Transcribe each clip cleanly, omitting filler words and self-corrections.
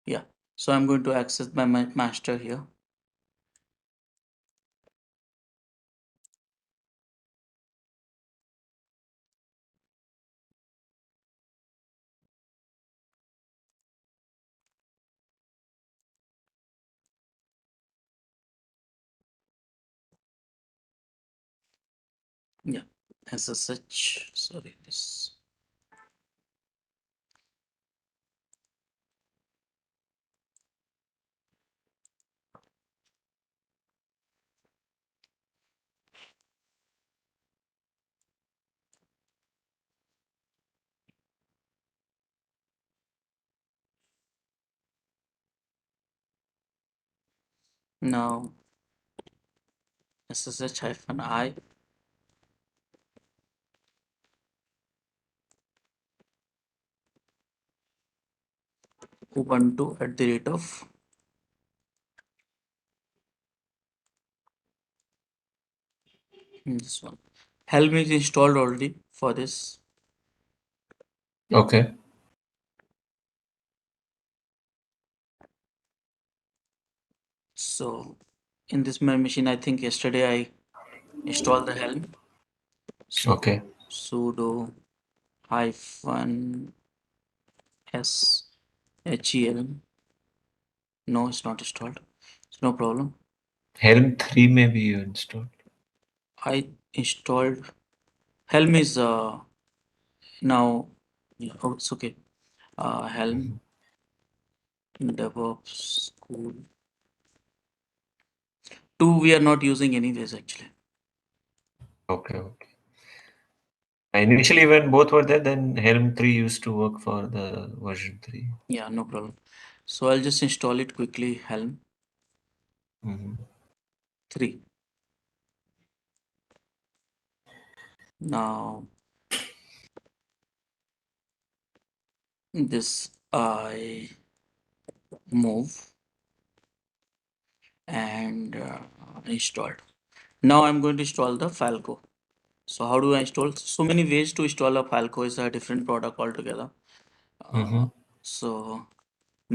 Yeah. So I'm going to access my master here. Yeah. SSH. Sorry, this. Now SSH-I Ubuntu @ this one. Helm is installed already for this. Okay. So in this my machine, I think yesterday I installed the Helm. So Okay. sudo -s helm. No, it's not installed. It's no problem. Helm 3 maybe you installed. I installed Helm is now. Yeah, oh, it's okay. Helm DevOps.school 2 we are not using anyways actually. Okay. Okay. Initially, when both were there, then Helm 3 used to work for the version 3. Yeah, no problem. So I'll just install it quickly. Helm Mhm. 3. Now this I move and installed. Now I'm going to install the Falco. So how do I install? So many ways to install a Falco is a different product altogether. Uh, Mhm. so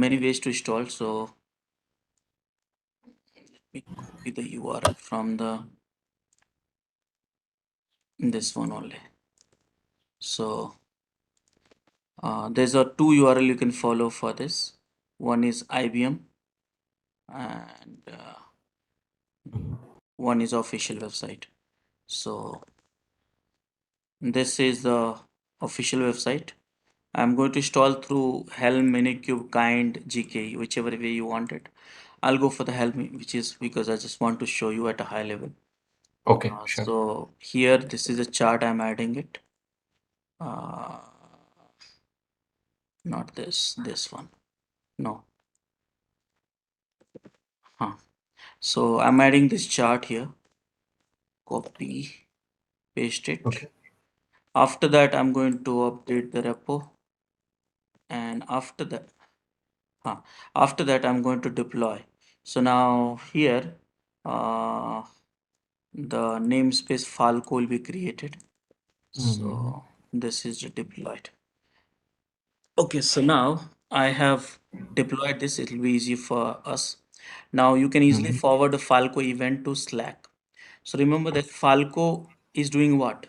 many ways to install. So let me copy the URL from this one only. So there's a 2 URL you can follow for this. One is IBM and one is official website. So this is the official website. I'm going to install through Helm, Minikube, Kind, GKE, whichever way you want it. I'll go for the Helm, which is because I just want to show you at a high level. Okay, sure. So here, this is a chart. I'm adding it. Uh, not this one. No. Huh. So I'm adding this chart here. Copy, paste it. Okay. After that, I'm going to update the repo. And after that, I'm going to deploy. So now here, uh, the namespace Falco will be created. Mhm. So this is deployed. Okay, so now I have deployed this. It will be easy for us. Now you can easily Mhm. forward the Falco event to Slack. So remember that Falco is doing what?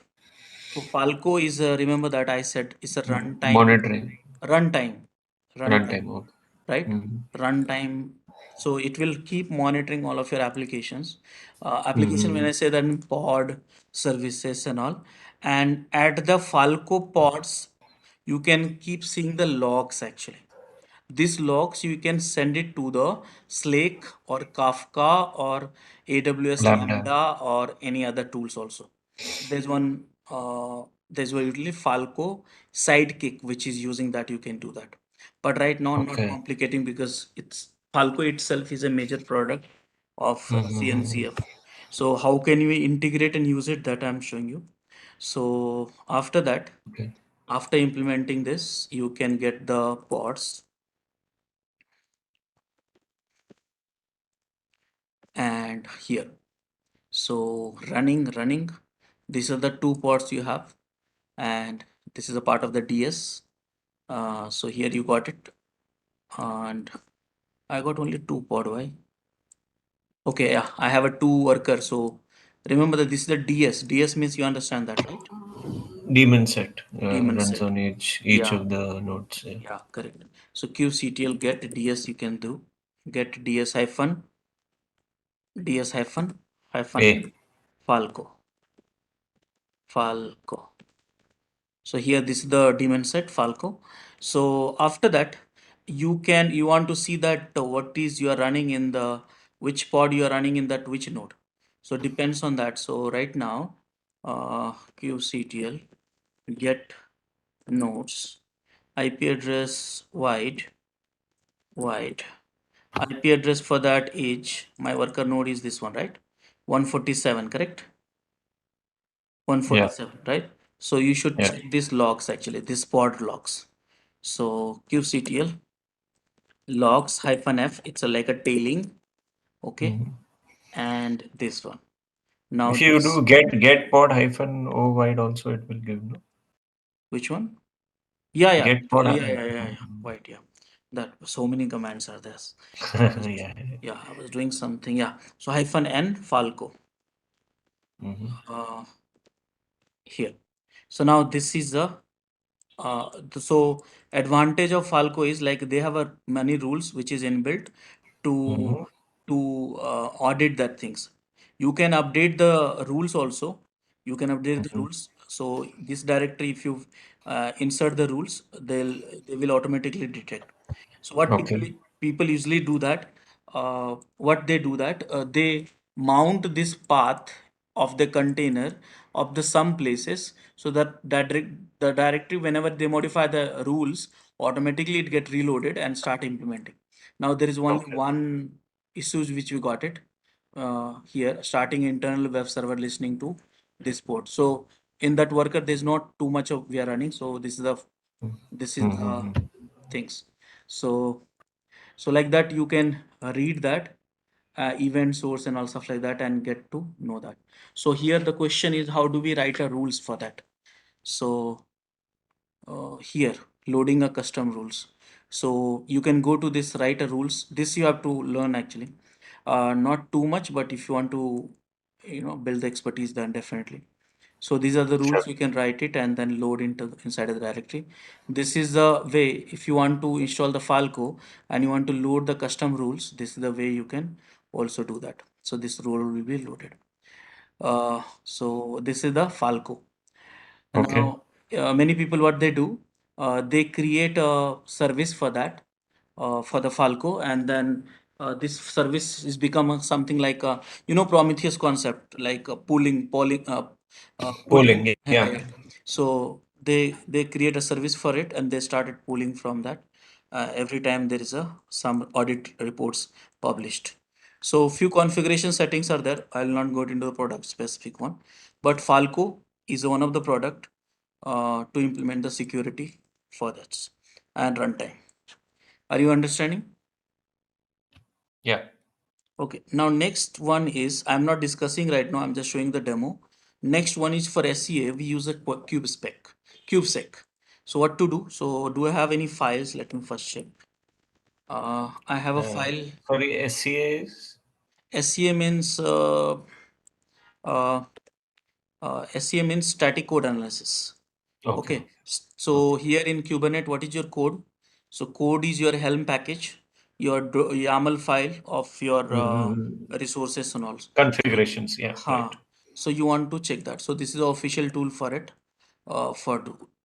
So Falco is remember that I said it's a Monitoring runtime, runtime. runtime, Okay. right? Mhm. Runtime. So it will keep monitoring all of your applications. Application when I Mhm. say that in pod services and all, and at the Falco pods, you can keep seeing the logs actually. These logs you can send it to the Slake or Kafka or AWS Lambda. Lambda or any other tools also. There's one there's one usually Falco Sidekick which is using that you can do that. But right now I'm not Okay. complicating because it's Falco itself is a major product of Mhm. CNCF. So how can we integrate and use it that I'm showing you. So after that, Okay. after implementing this, you can get the pods and here. So running, these are the 2 pods you have, and this is a part of the DS. So here you got it, and I got only two pod. Why? Okay, yeah, I have a two worker. So remember that this is the DS. DS means you understand that, right? Daemon set Daemon runs set. on each Yeah, of the nodes. Yeah. yeah, correct. So kubectl get DS you can do. Get DS hyphen DS hyphen A. Falco. Falco. So here this is the daemon set Falco. So after that you want to see that what is you are running in the which pod you are running in that which node. So depends on that. So right now kubectl get nodes IP address wide IP address for that is my worker node is this one, right? 147, correct? Yeah. 147, right? So you should Yeah. check these logs actually, this pod logs. So kubectl logs hyphen f, it's a, like a tailing, okay, Mhm. and this one. Now If you this, do get pod hyphen o wide also, it will give no. which one? Yeah, yeah, Get pod. Right, yeah. That so many commands are there. Yeah. Yeah. Yeah, I was doing something. Yeah. So hyphen n Falco Mhm. uh, here. So now this is the so advantage of Falco is like they have a many rules which is inbuilt to Mhm. audit that things. You can update the rules also. You can update the Mhm. rules. So this directory, if you insert the rules, they will automatically detect. So what Okay. people usually do that, what they do that they mount this path of the container of the some places so the directory whenever they modify the rules automatically it get reloaded and start implementing. Now there is only Okay. one issues which we got it here starting internal web server listening to this port. So in that worker there's not too much of we are running. So this is the Mhm. things. So so like that you can read that event source and all stuff like that and get to know that. So here the question is how do we write a rules for that? So here loading a custom rules. So you can go to this write a rules. This you have to learn actually. Not too much, but if you want to build the expertise then definitely. So these are the Sure. rules you can write it and then load inside of the directory. This is the way if you want to install the Falco and you want to load the custom rules, this is the way you can also do that. So this rule will be loaded. So this is the Falco. And Okay. now many people what they do, they create a service for that for the Falco, and then this service is become something like a Prometheus concept, like pooling. Polling. Yeah, Yeah. yeah. So they create a service for it, and they started pooling from that. Every time there is a some audit reports published. So few configuration settings are there. I'll not go into the product specific one, but Falco is one of the product to implement the security for that and runtime. Are you understanding? Yeah. Okay. Now next one is I'm not discussing right now. I'm just showing the demo. Next one is for SEA. We use a kubesec. So what to do? So do I have any files? Let me first check. I have a file. Sorry, SCA is? SEA means uh, SEA means static code analysis. Okay. Okay. So here in Kubernetes, what is your code? So code is your Helm package, your YAML file of your Mhm. resources and all. So, Configurations. Yeah. Right. so you want to check that. So this is the official tool for it.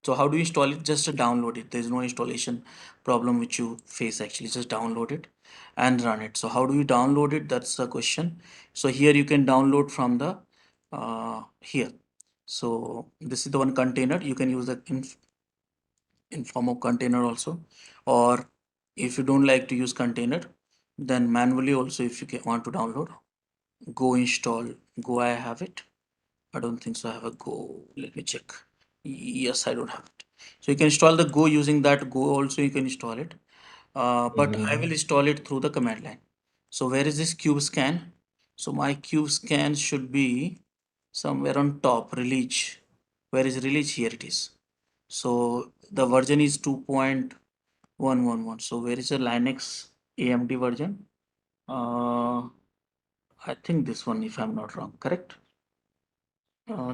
So how do you install it? Just download it. There is no installation problem which you face actually. Just download it and run it. So how do you download it? That's the question. So here you can download from the here. So this is the one container. You can use the in form of container also, or if you don't like to use container, then manually also if you want to download, go install go. I have it. I don't think so. I have a Go. Let me check. Yes, I don't have it. So you can install the Go using that Go also you can install it. But I will Mhm. install it through the command line. So where is this cube scan? So my cube scan should be somewhere on top release. Where is release? Here it is. So the version is 2.111. So where is the Linux AMD version. I think this one, if I'm not wrong, correct?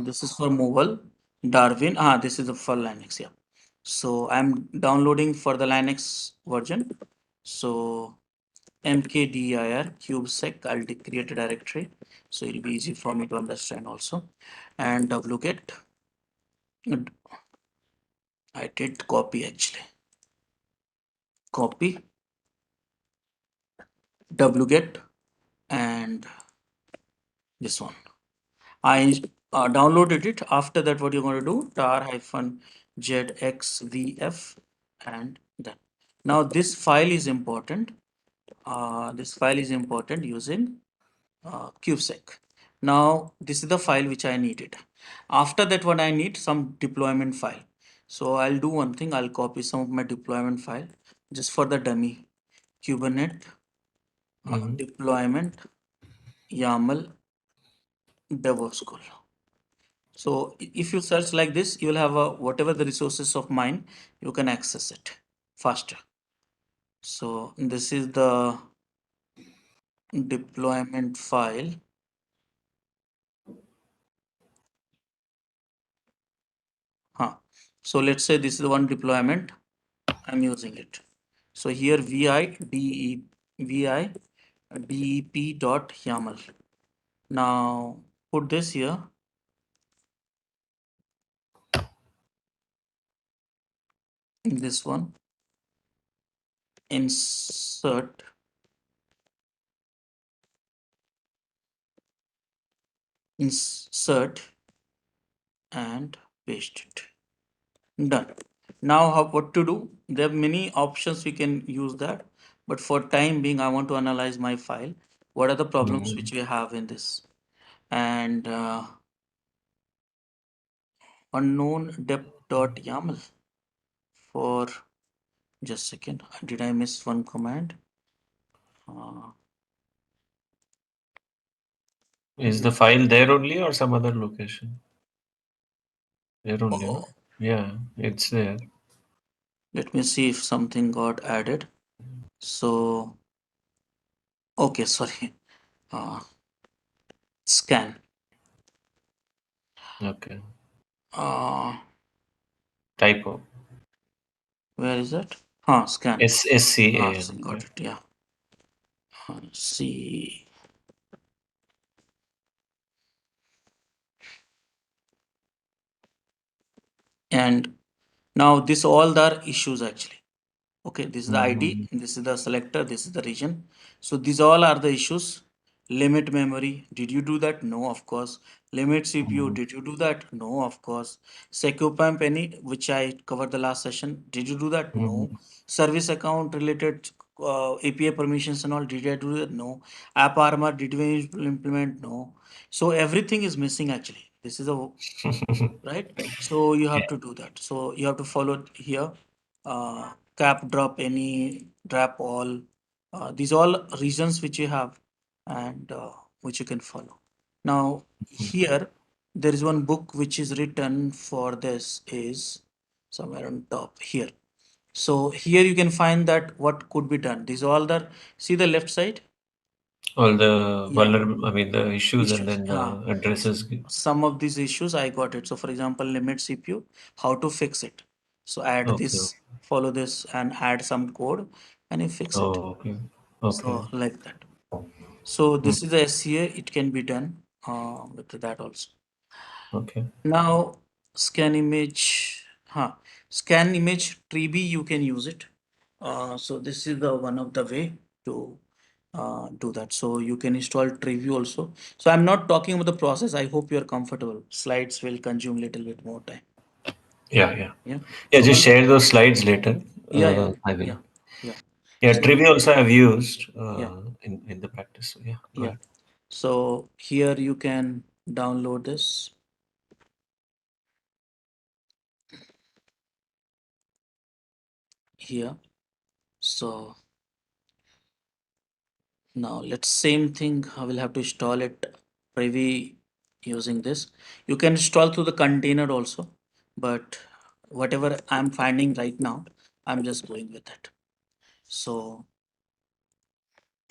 This is for mobile. Darwin. This is the for Linux. Yeah. So I'm downloading for the Linux version. So mkdir kubesec. I'll create a directory. So it'll be easy for me to understand also. And wget. I did copy actually. Copy wget and this one. I downloaded it. After that, what you're going to do, tar-zxvf and then. Now this file is important. This file is important using kubesec. Now this is the file which I needed. After that, what I need some deployment file. So I'll do one thing. I'll copy some of my deployment file just for the dummy. Kubernetes Hmm. deployment YAML devopschool. So if you search like this, you will have whatever the resources of mine, you can access it faster. So this is the deployment file. So let's say this is the one deployment. I'm using it. So here vi dep dot YAML. Now put this here. This one insert insert and paste it. Done. Now what to do? There are many options we can use that, but for time being, I want to analyze my file. What are the problems Hmm. which we have in this? And unknown dep.yaml for just a second. Did I miss one command? Uh, Is the file there only or some other location? There only, no? oh, Yeah, it's there. let me see if something got added. So, okay, sorry. Uh, scan. Okay. Uh, Typo. where is it? Scan. SCAN. Yeah. Got it. Yeah. See. And now this all the issues actually. Okay, this is the ID, Hmm. this is the selector, this is the region. So these all are the issues. Limit memory, did you do that? No, of course. Limit CPU, Hmm. did you do that? No, of course. Secure pump any, which I covered the last session, did you do that? No. Hmm. Service account related API permissions and all, did I do that? No. App armor, did we implement? No. So everything is missing actually. This is a right, so you have Yeah. to do that, so you have to follow here, cap drop any drop all, these all reasons which you have, and which you can follow. Now here there is one book which is written for this, is somewhere on top here. So here you can find that what could be done, these all the, see the left side. All the Yeah, vulnerable, I mean, the issues and issues. then the So addresses. some of these issues I got it. So for example, limit CPU, how to fix it. So add Okay. this, follow this, and add some code, and you fix it. Oh, okay. Okay. So like that. So Hmm. this is the SCA. It can be done with that also. Okay. Now scan image. Scan image tree you can use it. So this is the one of the way to do that. So you can install Triview also. So I'm not talking about the process. I hope you're comfortable. Slides will consume little bit more time. Yeah, yeah. Yeah. Yeah, So just once, share those slides later. yeah, I will. yeah, yeah. Yeah, So trivia also I've used yeah, in the practice. So yeah, go yeah. ahead. So here you can download this here. So now let's same thing. I will have to install it privy using this. You can install through the container also, but whatever I'm finding right now, I'm just going with it. So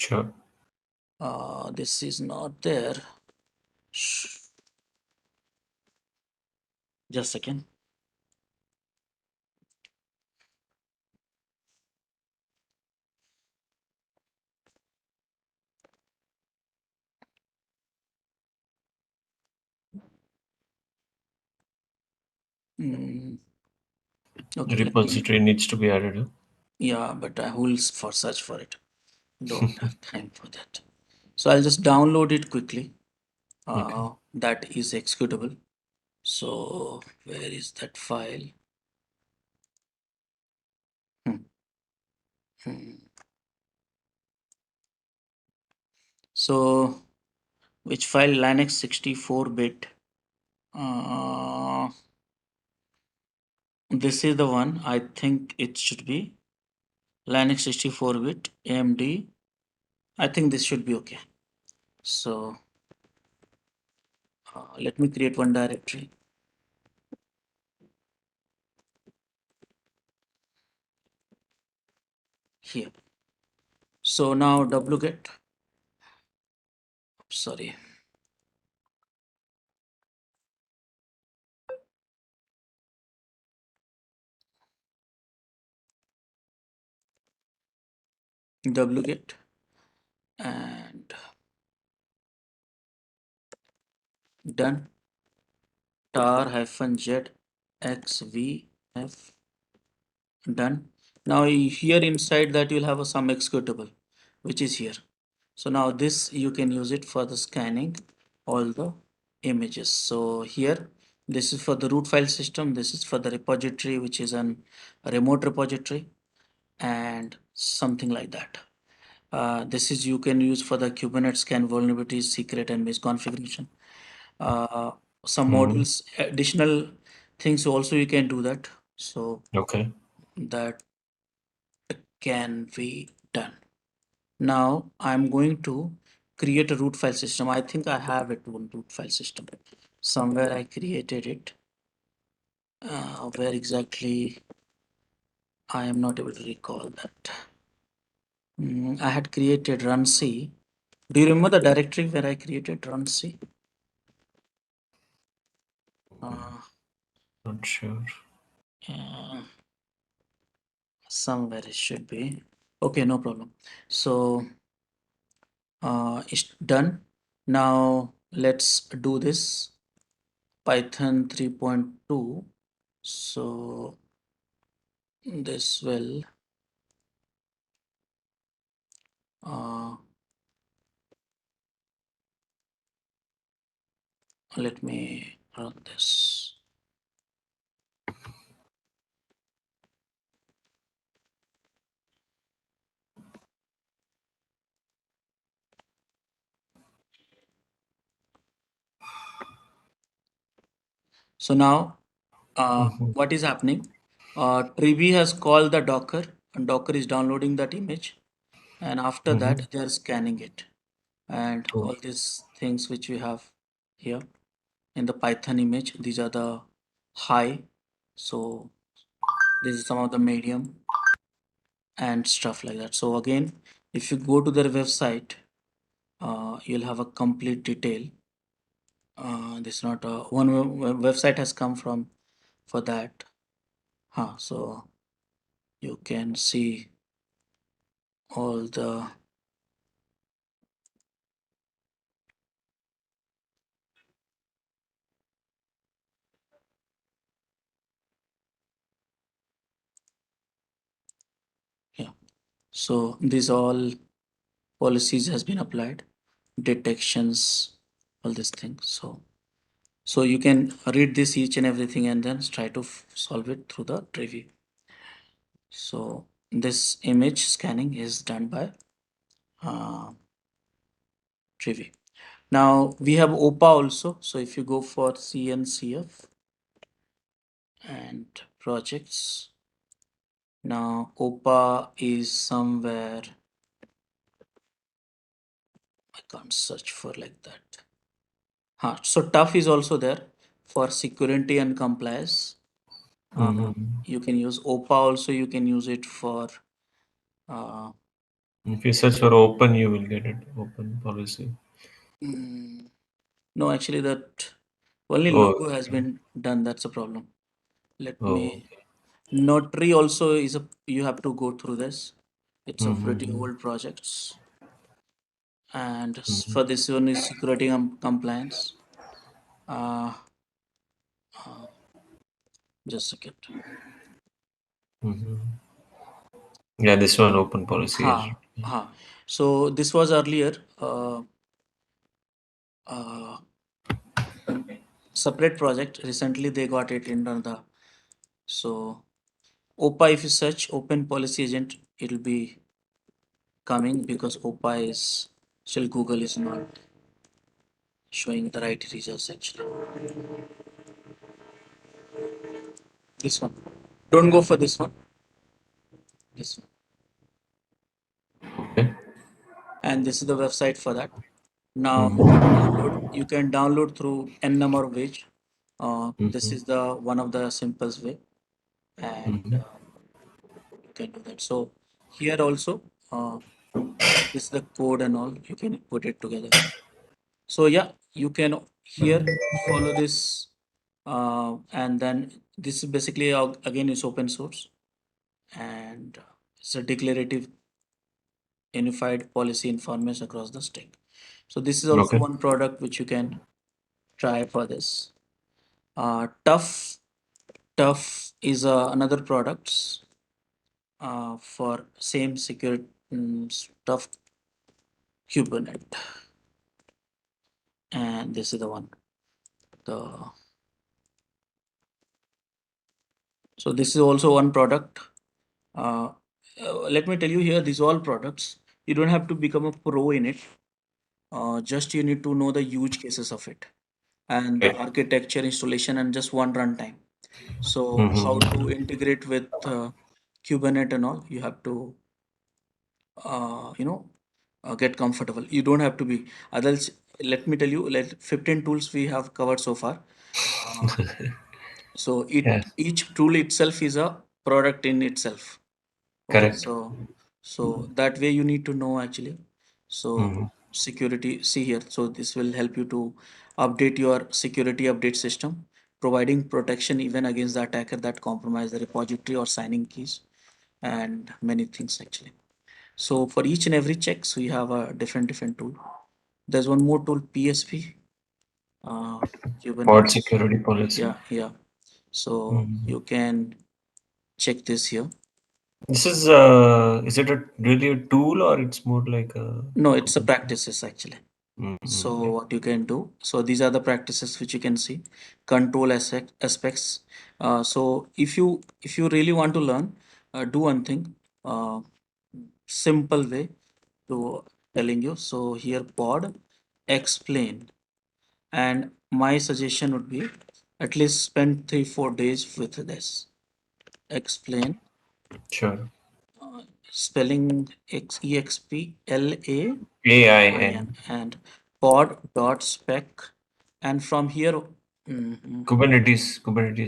Sure. This is not there. Just a second. Mm, The okay, let me. repository needs to be added. Huh? Yeah, but I will for search for it. Don't have time for that. So I'll just download it quickly. Okay. That is executable. So where is that file? Hmm, hmm. So which file? Linux 64-bit. Uh, this is the one. I think it should be Linux 64-bit AMD. I think this should be okay. So let me create one directory here. So now wget, sorry, wget and done tar -z xvf done. Now here inside that you'll have some executable which is here. So now this you can use it for the scanning all the images. So here this is for the root file system, this is for the repository which is an a remote repository and something like that. This is you can use for the Kubernetes scan vulnerabilities, secret and misconfiguration. Uh, some Mm. modules, additional things also you can do that. So Okay. that can be done. Now I'm going to create a root file system. I think I have it one root file system. Somewhere I created it. Where exactly I am not able to recall that. I had created run C. Do you remember the directory where I created run C? Uh, Not sure. uh, somewhere it should be. Okay, no problem. So it's done. Now let's do this. Python 3.2. So this will uh, let me run this. So now Mhm. what is happening? Trivy has called the Docker and Docker is downloading that image and after Mhm. that they are scanning it and Oh, all these things which we have here in the Python image, these are the high. So this is some of the medium and stuff like that. So again, if you go to their website, you'll have a complete detail. This is not a one website has come from for that. So you can see all the yeah. So these all policies has been applied, detections, all these things. So you can read this each and everything and then try to solve it through the trivia. So this image scanning is done by uh, trivia. Now we have OPA also. So if you go for CNCF and projects, now OPA is somewhere, I can't search for like that. So tough is also there for security and compliance. mhm. You can use OPA also, you can use it for uh, If you search for open, you will get it. Open policy. Mm, no, actually, that only Oh, logo has been done. That's a problem. Let oh. me. Notary also is a. You have to go through this. It's a pretty Mm-hmm. old projects, and Mm-hmm. for this one is security compliance. Uh, uh, just a second. Mm-hmm. Yeah, this one open policy is. Ha, ha. So this was earlier uh, separate project. Recently they got it in the so OPA. If you search Open Policy Agent, it'll be coming because OPA is still Google is not showing the right results actually. This one. Don't go for this one. This one. Okay. And this is the website for that. Now you can Mm-hmm. download. You can download through n number of ways. This Mm-hmm. is the one of the simplest way, and Mm-hmm. you can do that. So here also, this is the code and all. You can put it together. So yeah, you can here follow this, and then this is basically again is open source, and it's a declarative unified policy information across the stack. So this is also Okay. one product which you can try for this. Tough is another products for same security stuff Kubernetes, and this is the one. The so this is also one product. Uh, Let me tell you here, these all products. You don't have to become a pro in it. Just you need to know the use cases of it and the Right. architecture, installation, and just one runtime. So how to Mm-hmm. integrate with Kubernetes and all, you have to you know get comfortable. You don't have to be others. Let me tell you, like 15 tools we have covered so far. Uh, so Yeah. each tool itself is a product in itself. Okay, Correct. so that way you need to know actually. So Mm-hmm. security, see here. So this will help you to update your security update system, providing protection even against the attacker that compromise the repository or signing keys and many things actually. So for each and every checks, we have a different tool. There's one more tool, PSP, uh, Pod Kubernetes. security policy. Yeah, yeah. So Mm-hmm. you can check this here. This is it a really a tool or it's more like a No, it's a open source? practices actually. Mm-hmm. So Okay. what you can do, so these are the practices which you can see, control aspects. So if you really want to learn, do one thing, simple way to telling you. So here pod explain, and my suggestion would be at least spend 3-4 days with this. Explain, Sure. spelling EXPLAIN AIN. and pod dot spec, and from here, mhm, Kubernetes,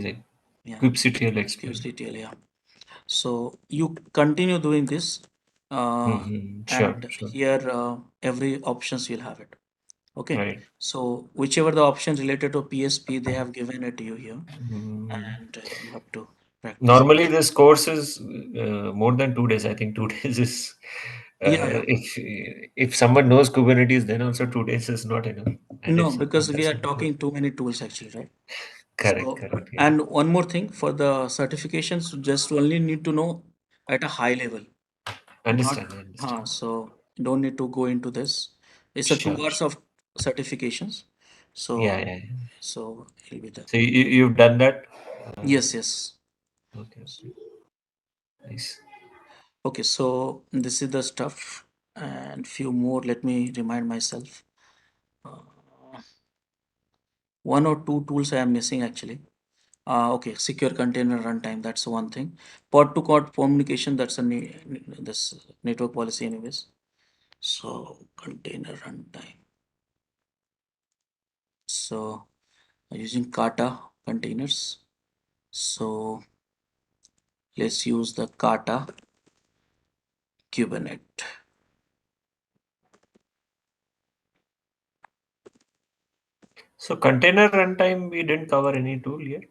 like yeah, kubectl explain. QCTL, yeah. So you continue doing this, Mm-hmm. Sure, and sure. here every options you'll have it. Okay, Right. so whichever the option related to PSP, they have given it to you here, Mm. and you have to practice. Normally, this course is more than 2 days. I think 2 days is Yeah, yeah. if someone knows Kubernetes, then also 2 days is not enough. And if No, someone because we are doesn't know, talking too many tools actually, right? correct, So, correct, yeah. and one more thing for the certifications, you just only need to know at a high level, not, Understand, I understand. so don't need to go into this. It's a two Sure, hours sure. of certifications. Yeah, So, yeah, yeah. so it'll be there. So you've done that? Uh, Yes, yes. okay, okay. Nice. Okay, so this is the stuff and few more. Let me remind myself. Uh, One or two tools I am missing actually. Okay, secure container runtime. That's one thing. Pod to pod communication. That's a this network policy, anyways. So container runtime. So using Kata containers. So let's use the Kata Kubernetes. So container runtime, we didn't cover any tool yet.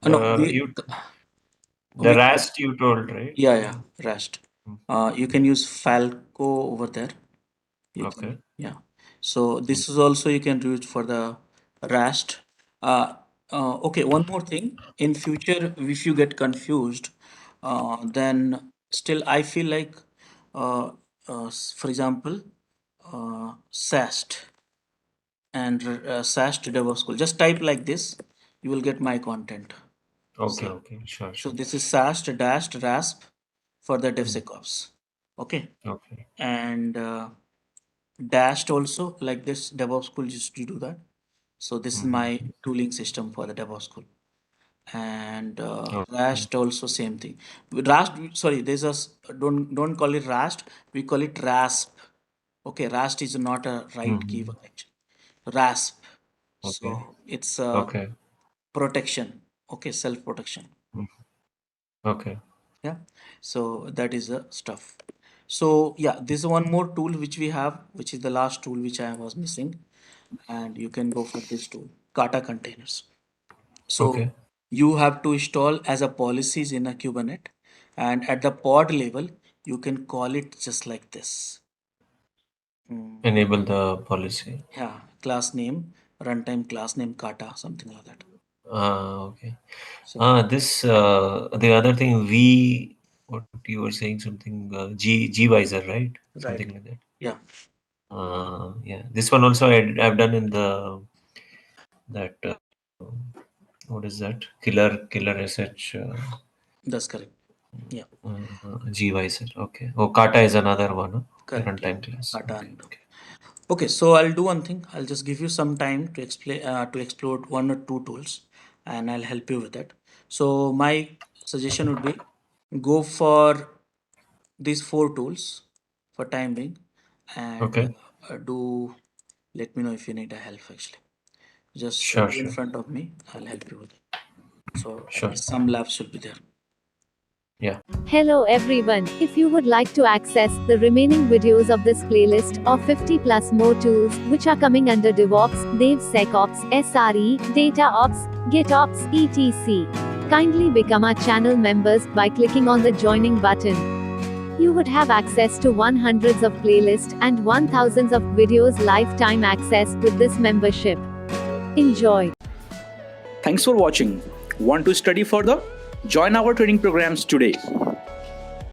No, The we RAST you told, right? yeah, Rest. Mm. You can use Falco over there. You can, Okay. yeah. So Mm. this is also you can use for the Rust. Uh, okay, one more thing. In future, if you get confused, then still I feel like, for example, SAST and SAST School. Just type like this, you will get my content. Okay, See. okay. Sure, So sure. this is SAST dashed RASP for the Mm. DevSecOps. Okay. Okay. And dashed also like this School used to do that. So this is Mhm. my tooling system for the School. And Okay. Rust also same thing. With Rust, sorry, there's a don't call it Rust. We call it RASP. Okay, Rust is not a right Mhm. keyword actually. RASP. Okay. So it's Okay. protection. Okay, self protection. Mm. Okay. Yeah, so that is the stuff. So yeah, this is one more tool which we have, which is the last tool which I was missing, and you can go for this tool, Kata containers. So Okay. you have to install as a policies in a Kubernetes, and at the pod level you can call it just like this. Mm, Enable the policy. yeah, class name, runtime class name Kata, something like that. Okay. So This the other thing what you were saying something Gvisor, right? right, Something like that. yeah, Yeah. This one also I've done in the that what is that killer sh that's correct. Yeah, Gvisor. Okay. Oh, Kata is another one. Huh? correct. Yeah, Runtime class. Kata Okay. and Okay. okay, so I'll do one thing. I'll just give you some time to explain to explore one or two tools, and I'll help you with that. So my suggestion would be go for these four tools for time being, and Okay. do. Let me know if you need a help. Actually, just Sure. do in Sure. front of me. I'll help you with it. So at Sure. least some labs should be there. Yeah. Hello everyone, if you would like to access the remaining videos of this playlist of 50 plus more tools which are coming under DevOps, DevSecOps, SRE, DataOps, GitOps, etc. Kindly become our channel members by clicking on the joining button. You would have access to hundreds of playlists and 1000s of videos lifetime access with this membership. Enjoy. Thanks for watching. Want to study further? Join our training programs today.